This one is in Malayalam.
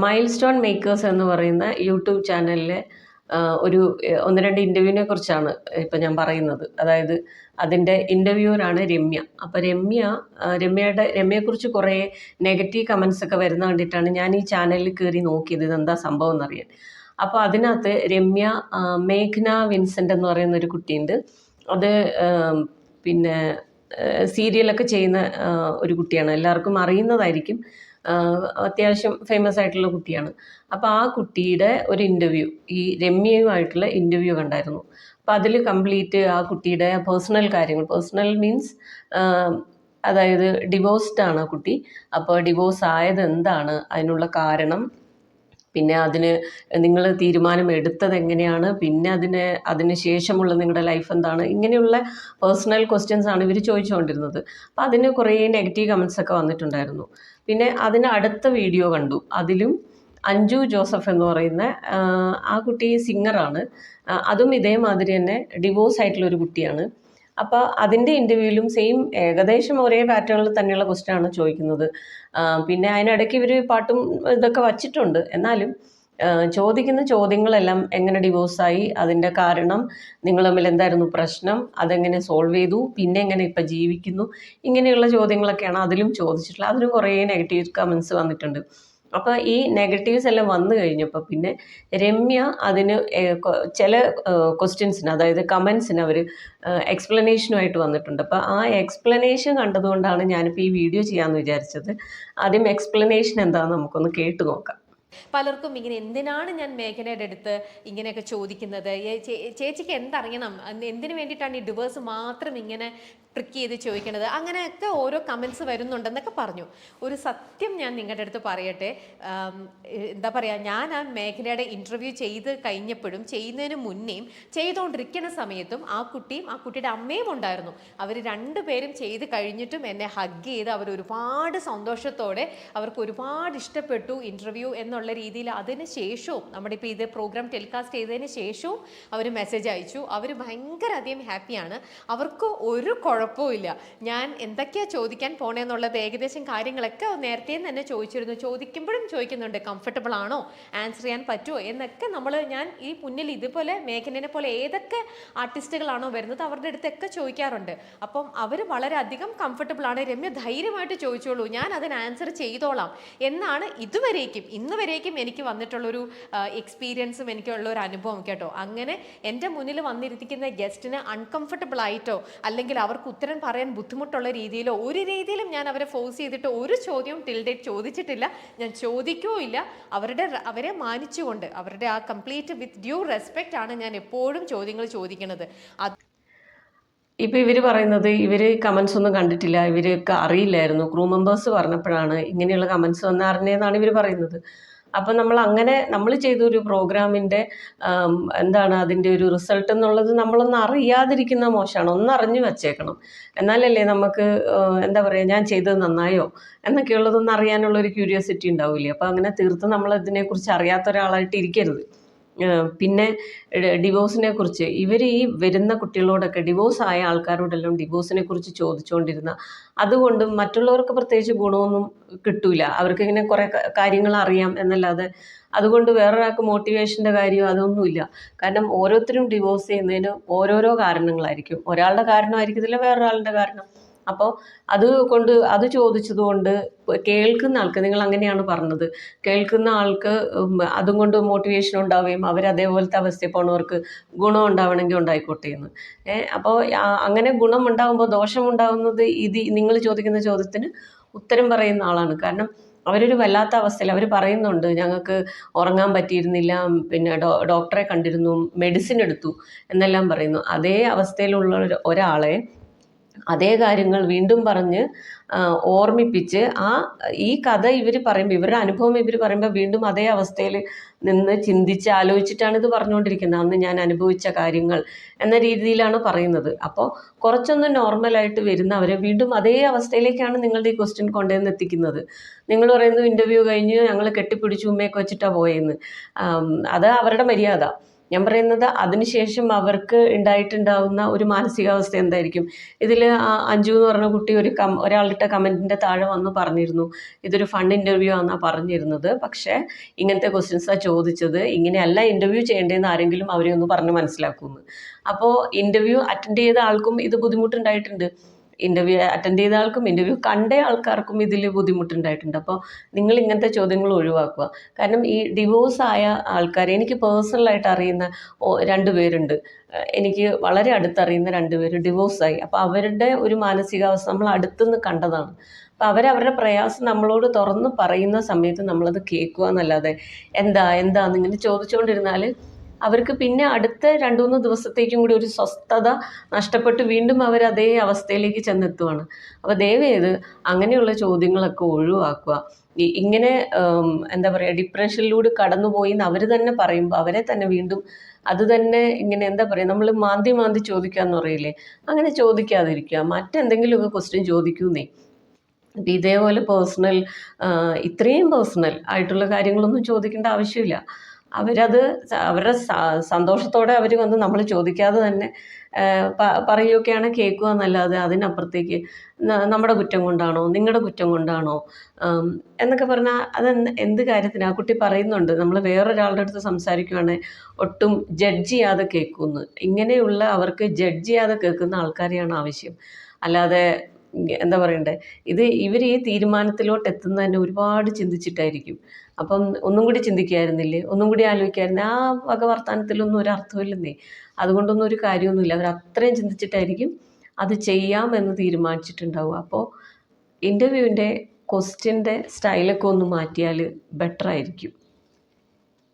മൈൽ സ്റ്റോൺ മേക്കേഴ്സ് എന്ന് പറയുന്ന യൂട്യൂബ് ചാനലിലെ ഒരു 1-2 ഇൻ്റർവ്യൂവിനെ കുറിച്ചാണ് ഇപ്പം ഞാൻ പറയുന്നത്. അതായത് അതിൻ്റെ ഇൻ്റർവ്യൂവറാണ് രമ്യ. അപ്പോൾ രമ്യയെക്കുറിച്ച് കുറേ നെഗറ്റീവ് കമൻസ് ഒക്കെ വരുന്ന കണ്ടിട്ടാണ് ഞാൻ ഈ ചാനലിൽ കയറി നോക്കിയത് ഇതെന്താ സംഭവം എന്നറിയാൻ. അപ്പോൾ അതിനകത്ത് രമ്യ മേഘ്ന വിൻസെൻ്റ് എന്ന് പറയുന്ന ഒരു കുട്ടിയുണ്ട്. അത് പിന്നെ സീരിയലൊക്കെ ചെയ്യുന്ന ഒരു കുട്ടിയാണ്, എല്ലാവർക്കും അറിയുന്നതായിരിക്കും. അത്യാവശ്യം ഫേമസ് ആയിട്ടുള്ള കുട്ടിയാണ്. അപ്പോൾ ആ കുട്ടിയുടെ ഒരു ഇൻ്റർവ്യൂ, ഈ രമ്യയുമായിട്ടുള്ള ഇൻ്റർവ്യൂ കണ്ടായിരുന്നു. അപ്പോൾ അതിൽ കംപ്ലീറ്റ് ആ കുട്ടിയുടെ പേഴ്സണൽ കാര്യങ്ങൾ, പേഴ്സണൽ മീൻസ് അതായത് ഡിവോഴ്സ്ഡ് ആണ് ആ കുട്ടി. അപ്പോൾ ഡിവോഴ്സ് ആയത് എന്താണ്, അതിനുള്ള കാരണം, പിന്നെ അതിന് നിങ്ങൾ തീരുമാനം എടുത്തത് എങ്ങനെയാണ്, പിന്നെ അതിന് ശേഷമുള്ള നിങ്ങളുടെ ലൈഫ് എന്താണ്, ഇങ്ങനെയുള്ള പേഴ്സണൽ ക്വസ്റ്റ്യൻസ് ആണ് ഇവർ ചോദിച്ചുകൊണ്ടിരുന്നത്. അപ്പോൾ അതിന് കുറേ നെഗറ്റീവ് കമൻസ് ഒക്കെ വന്നിട്ടുണ്ടായിരുന്നു. പിന്നെ അതിന് അടുത്ത വീഡിയോ കണ്ടു, അതിലും അഞ്ജു ജോസഫ് എന്ന് പറയുന്ന ആ കുട്ടി സിംഗറാണ്. അതും ഇതേമാതിരി തന്നെ ഡിവോഴ്സ് ആയിട്ടുള്ളൊരു കുട്ടിയാണ്. അപ്പോൾ അതിൻ്റെ ഇൻ്റർവ്യൂവിലും സെയിം ഏകദേശം ഒരേ പാറ്റേണിൽ തന്നെയുള്ള ക്വസ്റ്റ്യനാണ് ചോദിക്കുന്നത്. പിന്നെ അതിനിടയ്ക്ക് ഇവർ പാട്ടും ഇതൊക്കെ വച്ചിട്ടുണ്ട്. എന്നാലും ചോദിക്കുന്ന ചോദ്യങ്ങളെല്ലാം എങ്ങനെ ഡിവോഴ്സായി, അതിൻ്റെ കാരണം, നിങ്ങൾ തമ്മിൽ എന്തായിരുന്നു പ്രശ്നം, അതെങ്ങനെ സോൾവ് ചെയ്തു, പിന്നെ എങ്ങനെ ഇപ്പം ജീവിക്കുന്നു, ഇങ്ങനെയുള്ള ചോദ്യങ്ങളൊക്കെയാണ് അതിലും ചോദിച്ചിട്ടുള്ളത്. അതിലും കുറേ നെഗറ്റീവ് കമൻസ് വന്നിട്ടുണ്ട്. അപ്പോൾ ഈ നെഗറ്റീവ്സ് എല്ലാം വന്നു കഴിഞ്ഞപ്പോൾ പിന്നെ രമ്യ അതിന് ചില ക്വസ്റ്റ്യൻസിന്, അതായത് കമൻസിന് അവർ എക്സ്പ്ലനേഷനുമായിട്ട് വന്നിട്ടുണ്ട്. അപ്പോൾ ആ എക്സ്പ്ലനേഷൻ കണ്ടതുകൊണ്ടാണ് ഞാനിപ്പോൾ ഈ വീഡിയോ ചെയ്യാമെന്ന് വിചാരിച്ചത്. ആദ്യം എക്സ്പ്ലനേഷൻ എന്താണെന്ന് നമുക്കൊന്ന് കേട്ടു നോക്കാം. പലർക്കും ഇങ്ങനെ എന്തിനാണ് ഞാൻ മേഘനയുടെ അടുത്ത് ഇങ്ങനെയൊക്കെ ചോദിക്കുന്നത്, ചേച്ചിക്ക് എന്തറിയണം, എന്തിനു വേണ്ടിയിട്ടാണ് ഈ ഡിവേഴ്സ് മാത്രം ഇങ്ങനെ ട്രിക്ക് ചെയ്ത് ചോദിക്കുന്നത്, അങ്ങനെയൊക്കെ ഓരോ കമൻസ് വരുന്നുണ്ടെന്നൊക്കെ പറഞ്ഞു. ഒരു സത്യം ഞാൻ നിങ്ങളുടെ അടുത്ത് പറയട്ടെ, എന്താ പറയുക, ഞാൻ ആ മേഘനയുടെ ഇൻ്റർവ്യൂ ചെയ്ത് കഴിഞ്ഞപ്പോഴും ചെയ്യുന്നതിന് മുന്നേയും ചെയ്തുകൊണ്ടിരിക്കുന്ന സമയത്തും ആ കുട്ടിയും ആ കുട്ടിയുടെ അമ്മയും ഉണ്ടായിരുന്നു. അവർ രണ്ടുപേരും ചെയ്ത് കഴിഞ്ഞിട്ടും എന്നെ ഹഗ് ചെയ്ത് അവർ ഒരുപാട് സന്തോഷത്തോടെ, അവർക്ക് ഒരുപാട് ഇഷ്ടപ്പെട്ടു ഇൻ്റർവ്യൂ എന്നുള്ള രീതിയിൽ അതിന് ശേഷവും, നമ്മുടെ ഇപ്പോൾ ഇത് പ്രോഗ്രാം ടെലികാസ്റ്റ് ചെയ്തതിന് ശേഷവും അവർ മെസ്സേജ് അയച്ചു. അവർ ഭയങ്കര അധികം ഹാപ്പിയാണ്, അവർക്ക് ഒരു കുഴപ്പമില്ല. ഞാൻ എന്തൊക്കെയാണ് ചോദിക്കാൻ പോണേന്നുള്ളത് ഏകദേശം കാര്യങ്ങളൊക്കെ നേരത്തെ തന്നെ ചോദിച്ചിരുന്നു. ചോദിക്കുമ്പോഴും ചോദിക്കുന്നുണ്ട്, കംഫർട്ടബിൾ ആണോ, ആൻസർ ചെയ്യാൻ പറ്റുമോ എന്നൊക്കെ. ഞാൻ ഈ മുന്നിൽ ഇതുപോലെ മേഘനെ പോലെ ഏതൊക്കെ ആർട്ടിസ്റ്റുകളാണോ വരുന്നത് അവരുടെ അടുത്തൊക്കെ ചോദിക്കാറുണ്ട്. അപ്പം അവർ വളരെയധികം കംഫർട്ടബിൾ ആണ്. രമ്യ ധൈര്യമായിട്ട് ചോദിച്ചോളൂ, ഞാൻ അതിന് ആൻസർ ചെയ്തോളാം എന്നാണ് ഇന്ന് വരേക്കും എനിക്ക് വന്നിട്ടുള്ളൊരു എക്സ്പീരിയൻസും എനിക്കുള്ള ഒരു അനുഭവം കേട്ടോ. അങ്ങനെ എൻ്റെ മുന്നിൽ വന്നിരിക്കുന്ന ഗസ്റ്റിന് അൺകംഫർട്ടബിൾ ആയിട്ടോ അല്ലെങ്കിൽ അവർക്ക് ഉത്തരം പറയാൻ ബുദ്ധിമുട്ടുള്ള രീതിയിലോ ഒരു രീതിയിലും ഞാൻ അവരെ ഫോഴ്സ് ചെയ്തിട്ട് ഒരു ചോദ്യവും ടിൽ ഡേറ്റ് ചോദിച്ചിട്ടില്ല. ഞാൻ ചോദിക്കുകയില്ല. അവരെ മാനിച്ചുകൊണ്ട്, അവരുടെ ആ കംപ്ലീറ്റ് വിത്ത് ഡ്യൂ റെസ്പെക്റ്റ് ആണ് ഞാൻ എപ്പോഴും ചോദ്യങ്ങൾ ചോദിക്കുന്നത്. ഇപ്പോൾ ഇവർ പറയുന്നത് ഇവർ കമൻസ് ഒന്നും കണ്ടിട്ടില്ല, ഇവർക്ക് അറിയില്ലായിരുന്നു, ക്രൂ മെമ്പേഴ്സ് പറഞ്ഞപ്പോഴാണ് ഇങ്ങനെയുള്ള കമൻസ് വന്ന് അറിഞ്ഞതെന്നാണ് ഇവർ പറയുന്നത്. അപ്പം നമ്മൾ ചെയ്തൊരു പ്രോഗ്രാമിൻ്റെ എന്താണ് അതിൻ്റെ ഒരു റിസൾട്ട് എന്നുള്ളത് നമ്മളൊന്ന് അറിയാതിരിക്കുന്ന മോശമാണ്. ഒന്നറിഞ്ഞു വച്ചേക്കണം, എന്നാലല്ലേ നമുക്ക് എന്താ പറയുക, ഞാൻ ചെയ്തത് നന്നായോ എന്നൊക്കെയുള്ളതൊന്നും അറിയാനുള്ളൊരു ക്യൂരിയോസിറ്റി ഉണ്ടാവില്ലേ. അപ്പോൾ അങ്ങനെ തീർത്തും നമ്മളതിനെക്കുറിച്ച് അറിയാത്ത ഒരാളായിട്ട് ഇരിക്കരുത്. പിന്നെ ഡിവോഴ്സിനെ കുറിച്ച് ഇവർ ഈ വരുന്ന കുട്ടികളോടൊക്കെ, ഡിവോഴ്സ് ആയ ആൾക്കാരോടെല്ലാം ഡിവോഴ്സിനെ കുറിച്ച് ചോദിച്ചുകൊണ്ടിരുന്ന, അതുകൊണ്ട് മറ്റുള്ളവർക്ക് പ്രത്യേകിച്ച് ഗുണമൊന്നും കിട്ടൂല. അവർക്കിങ്ങനെ കുറേ കാര്യങ്ങൾ അറിയാം എന്നല്ലാതെ അതുകൊണ്ട് വേറൊരാൾക്ക് മോട്ടിവേഷൻ്റെ കാര്യം അതൊന്നുമില്ല. കാരണം ഓരോരുത്തരും ഡിവോഴ്സ് ചെയ്യുന്നതിന് ഓരോരോ കാരണങ്ങളായിരിക്കും. ഒരാളുടെ കാരണമായിരിക്കത്തില്ല വേറൊരാളുടെ കാരണം. അപ്പോൾ അത് ചോദിച്ചതുകൊണ്ട് കേൾക്കുന്ന ആൾക്ക്, നിങ്ങൾ അങ്ങനെയാണ് പറഞ്ഞത്, കേൾക്കുന്ന ആൾക്ക് അതും കൊണ്ട് മോട്ടിവേഷൻ ഉണ്ടാവുകയും അവരതേപോലത്തെ അവസ്ഥയിൽ പോണവർക്ക് ഗുണം ഉണ്ടാവണമെങ്കിൽ ഉണ്ടായിക്കോട്ടെ എന്ന്. അപ്പോൾ അങ്ങനെ ഗുണം ഉണ്ടാകുമ്പോൾ ദോഷമുണ്ടാകുന്നത് നിങ്ങൾ ചോദിക്കുന്ന ചോദ്യത്തിന് ഉത്തരം പറയുന്ന ആളാണ്. കാരണം അവരൊരു വല്ലാത്ത അവസ്ഥയിൽ അവർ പറയുന്നുണ്ട്, ഞങ്ങൾക്ക് ഉറങ്ങാൻ പറ്റിയിരുന്നില്ല, പിന്നെ ഡോക്ടറെ കണ്ടിരുന്നു, മെഡിസിൻ എടുത്തു എന്നെല്ലാം പറയുന്നു. അതേ അവസ്ഥയിലുള്ള ഒരാളെ അതേ കാര്യങ്ങൾ വീണ്ടും പറഞ്ഞ് ഓർമ്മിപ്പിച്ച് ഈ കഥ ഇവർ പറയുമ്പോൾ, ഇവരുടെ അനുഭവം ഇവർ പറയുമ്പോൾ വീണ്ടും അതേ അവസ്ഥയിൽ നിന്ന് ചിന്തിച്ച് ആലോചിച്ചിട്ടാണ് ഇത് പറഞ്ഞുകൊണ്ടിരിക്കുന്നത്. അന്ന് ഞാൻ അനുഭവിച്ച കാര്യങ്ങൾ എന്ന രീതിയിലാണ് പറയുന്നത്. അപ്പോൾ കുറച്ചൊന്ന് നോർമലായിട്ട് വരുന്നവരെ വീണ്ടും അതേ അവസ്ഥയിലേക്കാണ് നിങ്ങളുടെ ഈ ക്വസ്റ്റ്യൻ കൊണ്ടുവന്ന് എത്തിക്കുന്നത്. നിങ്ങൾ പറയുന്നു ഇൻ്റർവ്യൂ കഴിഞ്ഞ് ഞങ്ങൾ കെട്ടിപ്പിടിച്ച് ഉമ്മയൊക്കെ വെച്ചിട്ടാണ് പോയെന്ന്. അത് അവരുടെ മര്യാദ. ഞാൻ പറയുന്നത് അതിനുശേഷം അവർക്ക് ഉണ്ടായിട്ടുണ്ടാവുന്ന ഒരു മാനസികാവസ്ഥ എന്തായിരിക്കും. ഇതിൽ അഞ്ജു എന്ന് പറഞ്ഞ കുട്ടി ഒരാളിട്ട കമൻറ്റിൻ്റെ താഴെ വന്ന് പറഞ്ഞിരുന്നു, ഇതൊരു ഫൺ ഇൻ്റർവ്യൂ ആണെന്നാണ് പറഞ്ഞിരുന്നത്, പക്ഷേ ഇങ്ങനത്തെ ക്വസ്റ്റ്യൻസാണ് ചോദിച്ചത്, ഇങ്ങനെയല്ല ഇൻ്റർവ്യൂ ചെയ്യേണ്ടതെന്ന് ആരെങ്കിലും അവരെ ഒന്ന് പറഞ്ഞ് മനസ്സിലാക്കുമെന്ന്. അപ്പോൾ ഇൻ്റർവ്യൂ അറ്റൻഡ് ചെയ്ത ആൾക്കും ഇത് ബുദ്ധിമുട്ടുണ്ടായിട്ടുണ്ട്, ഇൻ്റർവ്യൂ അറ്റൻഡ് ചെയ്ത ആൾക്കും ഇൻ്റർവ്യൂ കണ്ട ആൾക്കാർക്കും ഇതിൽ ബുദ്ധിമുട്ടുണ്ടായിട്ടുണ്ട്. അപ്പോൾ നിങ്ങൾ ഇങ്ങനത്തെ ചോദ്യങ്ങൾ ഒഴിവാക്കുക. കാരണം ഈ ഡിവോഴ്സ് ആയ ആൾക്കാരെ എനിക്ക് പേഴ്സണലായിട്ട് അറിയുന്ന 2 പേരുണ്ട്. എനിക്ക് വളരെ അടുത്തറിയുന്ന 2 പേര് ഡിവോഴ്സായി. അപ്പോൾ അവരുടെ ഒരു മാനസികാവസ്ഥ നമ്മൾ അടുത്തുനിന്ന് കണ്ടതാണ്. അപ്പോൾ അവരവരുടെ പ്രയാസം നമ്മളോട് തുറന്ന് പറയുന്ന സമയത്ത് നമ്മളത് കേൾക്കുക എന്നല്ലാതെ എന്താന്നിങ്ങനെ ചോദിച്ചുകൊണ്ടിരുന്നാൽ അവർക്ക് പിന്നെ അടുത്ത 2-3 ദിവസത്തേക്കും കൂടി ഒരു സ്വസ്ഥത നഷ്ടപ്പെട്ട് വീണ്ടും അവർ അതേ അവസ്ഥയിലേക്ക് ചെന്നെത്തുവാണ്. അപ്പോൾ ദയവേത് അങ്ങനെയുള്ള ചോദ്യങ്ങളൊക്കെ ഒഴിവാക്കുക. ഇങ്ങനെ എന്താ പറയുക, ഡിപ്രഷനിലൂടെ കടന്നുപോയി എന്ന് അവർ തന്നെ പറയുമ്പോൾ അവരെ തന്നെ വീണ്ടും അത് തന്നെ ഇങ്ങനെ എന്താ പറയുക, നമ്മൾ മാന്തി ചോദിക്കുക എന്ന് പറയില്ലേ, അങ്ങനെ ചോദിക്കാതിരിക്കുക. മറ്റെന്തെങ്കിലുമൊക്കെ ക്വസ്റ്റ്യൻ ചോദിക്കുന്നേ. അപ്പം ഇതേപോലെ ഇത്രയും പേഴ്സണൽ ആയിട്ടുള്ള കാര്യങ്ങളൊന്നും ചോദിക്കേണ്ട ആവശ്യമില്ല. അവരത് അവരുടെ സന്തോഷത്തോടെ അവർ വന്ന് നമ്മൾ ചോദിക്കാതെ തന്നെ പറയുകയൊക്കെയാണ് കേൾക്കുക എന്നല്ലാതെ അതിനപ്പുറത്തേക്ക് നമ്മുടെ കുറ്റം കൊണ്ടാണോ നിങ്ങളുടെ കുറ്റം കൊണ്ടാണോ എന്നൊക്കെ പറഞ്ഞാൽ എന്ത് കാര്യത്തിന്. ആ കുട്ടി പറയുന്നുണ്ട്, നമ്മൾ വേറൊരാളുടെ അടുത്ത് സംസാരിക്കുകയാണെങ്കിൽ ഒട്ടും ജഡ്ജ് ചെയ്യാതെ കേൾക്കുമെന്ന്. ഇങ്ങനെയുള്ള അവർക്ക് ജഡ്ജ് ചെയ്യാതെ കേൾക്കുന്ന ആൾക്കാരെയാണ് ആവശ്യം. അല്ലാതെ എന്താ പറയണ്ടേ, ഇവർ ഈ തീരുമാനത്തിലോട്ട് എത്തുന്നതന്നെ ഒരുപാട് ചിന്തിച്ചിട്ടായിരിക്കും. അപ്പം ഒന്നും കൂടി ചിന്തിക്കായിരുന്നില്ലേ, ഒന്നും കൂടി ആലോചിക്കായിരുന്നേ, ആ വക വർത്തമാനത്തിലൊന്നും ഒരർത്ഥമില്ലെന്നേ. അതുകൊണ്ടൊന്നും ഒരു കാര്യമൊന്നുമില്ല. അവർ അത്രയും ചിന്തിച്ചിട്ടായിരിക്കും അത് ചെയ്യാമെന്ന് തീരുമാനിച്ചിട്ടുണ്ടാവുക. അപ്പോൾ ഇൻ്റർവ്യൂവിൻ്റെ ക്വസ്റ്റ്യൻ്റെ സ്റ്റൈലൊക്കെ ഒന്ന് മാറ്റിയാൽ ബെറ്റർ ആയിരിക്കും.